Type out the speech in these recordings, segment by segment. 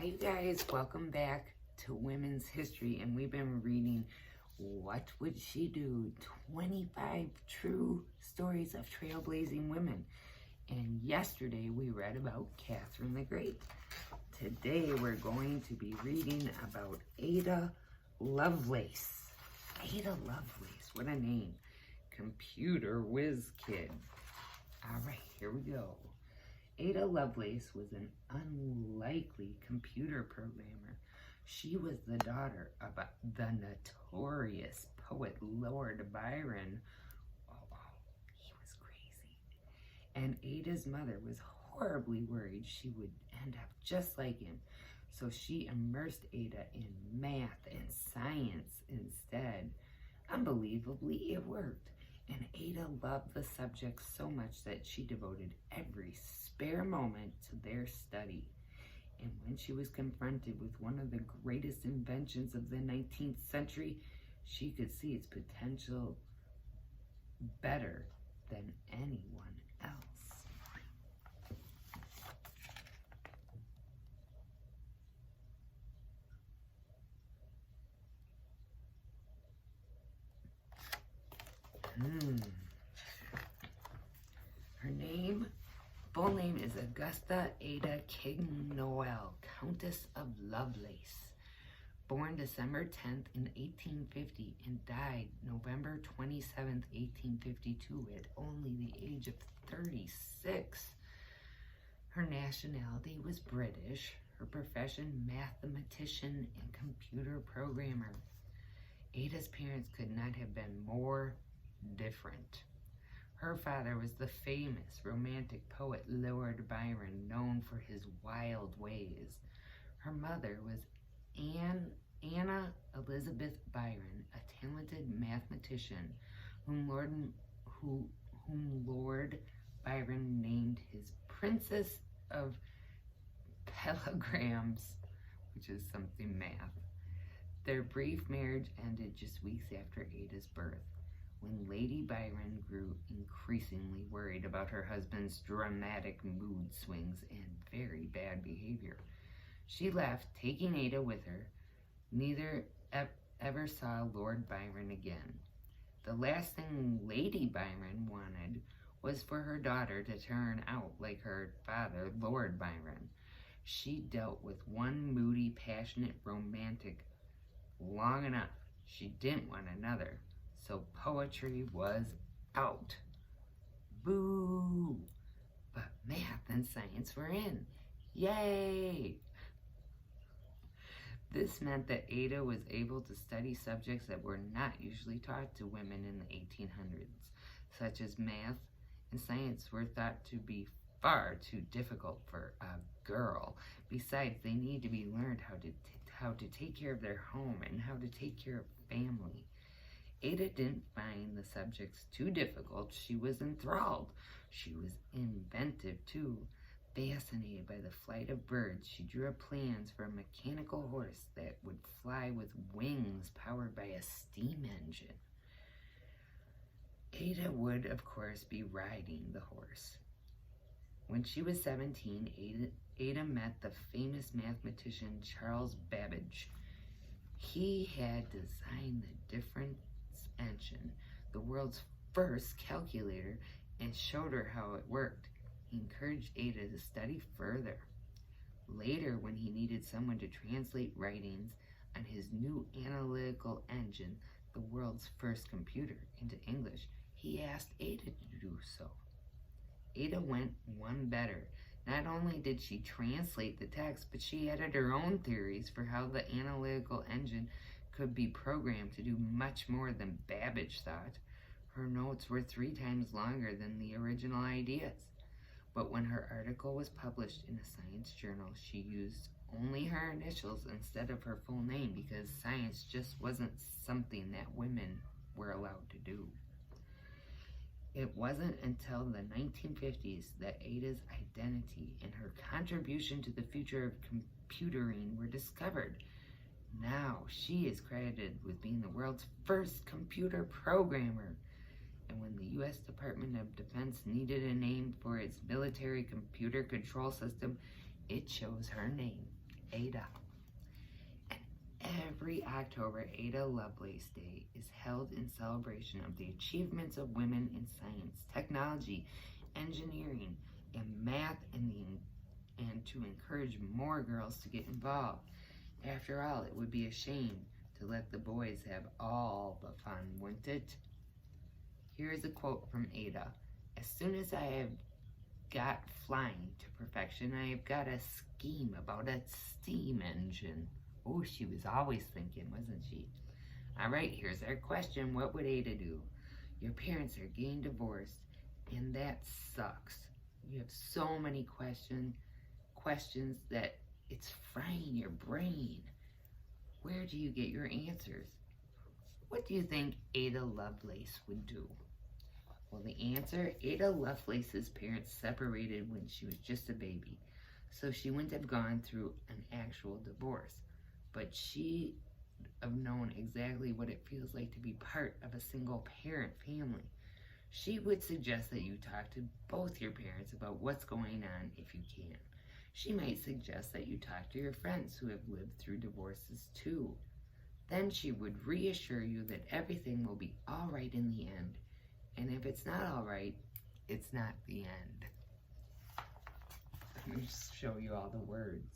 Hi you guys, welcome back to Women's History, and we've been reading What Would She Do? 25 True Stories of Trailblazing Women. And yesterday we read about Catherine the Great. Today we're going to be reading about Ada Lovelace. Ada Lovelace, what a name. Computer whiz kid. All right, here we go. Ada Lovelace was an unlikely computer programmer. She was the daughter of the notorious poet Lord Byron. Oh, he was crazy. And Ada's mother was horribly worried she would end up just like him. So she immersed Ada in math and science instead. Unbelievably, it worked. And Ada loved the subject so much that she devoted every spare moment to their study. And when she was confronted with one of the greatest inventions of the 19th century, she could see its potential better than anyone else. Her full name is Augusta Ada King Noel, Countess of Lovelace. Born December 10th in 1850 and died November 27th, 1852 at only the age of 36. Her nationality was British. Her profession, mathematician and computer programmer. Ada's parents could not have been more different. Her father was the famous romantic poet Lord Byron, known for his wild ways. Her mother was Anna Elizabeth Byron, a talented mathematician whom Lord Byron named his Princess of Pelagrams, which is something math. Their brief marriage ended just weeks after Ada's birth, when Lady Byron grew increasingly worried about her husband's dramatic mood swings and very bad behavior. She left, taking Ada with her. Neither ever saw Lord Byron again. The last thing Lady Byron wanted was for her daughter to turn out like her father, Lord Byron. She dealt with one moody, passionate romantic long enough. She didn't want another. So poetry was out. Boo! But math and science were in. Yay! This meant that Ada was able to study subjects that were not usually taught to women in the 1800s, such as math and science were thought to be far too difficult for a girl. Besides, they need to be learned how to take care of their home and how to take care of family. Ada didn't find the subjects too difficult. She was enthralled. She was inventive too. Fascinated by the flight of birds, she drew up plans for a mechanical horse that would fly with wings powered by a steam engine. Ada would, of course, be riding the horse. When she was 17, Ada met the famous mathematician Charles Babbage. He had designed the difference engine, the world's first calculator, and showed her how it worked. He encouraged Ada to study further. Later, when he needed someone to translate writings on his new analytical engine, the world's first computer, into English, he asked Ada to do so. Ada went one better. Not only did she translate the text, but she added her own theories for how the analytical engine could be programmed to do much more than Babbage thought. Her notes were 3 times longer than the original ideas. But when her article was published in a science journal, she used only her initials instead of her full name because science just wasn't something that women were allowed to do. It wasn't until the 1950s that Ada's identity and her contribution to the future of computering were discovered. Now she is credited with being the world's first computer programmer. And when the U.S. Department of Defense needed a name for its military computer control system, it chose her name, Ada. And every October, Ada Lovelace Day is held in celebration of the achievements of women in science, technology, engineering, and math, and to encourage more girls to get involved. After all, it would be a shame to let the boys have all the fun, wouldn't it? Here's a quote from Ada. As soon as I have got flying to perfection, I have got a scheme about a steam engine. Oh, she was always thinking, wasn't she? All right, here's our question. What would Ada do? Your parents are getting divorced, and that sucks. You have so many questions that it's frying your brain. Where do you get your answers? What do you think Ada Lovelace would do? Well, the answer, Ada Lovelace's parents separated when she was just a baby, so she wouldn't have gone through an actual divorce, but she have known exactly what it feels like to be part of a single parent family. She would suggest that you talk to both your parents about what's going on if you can. She might suggest that you talk to your friends who have lived through divorces too. Then she would reassure you that everything will be all right in the end. And if it's not all right, it's not the end. Let me just show you all the words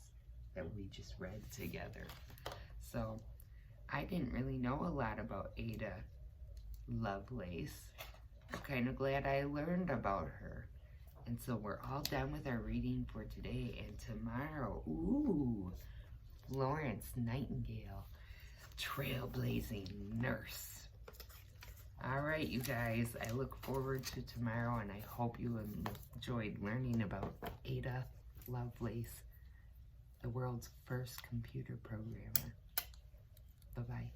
that we just read together. So, I didn't really know a lot about Ada Lovelace. I'm kind of glad I learned about her. And so we're all done with our reading for today. And tomorrow, Florence Nightingale, trailblazing nurse. All right, you guys, I look forward to tomorrow, and I hope you enjoyed learning about Ada Lovelace, the world's first computer programmer. Bye-bye.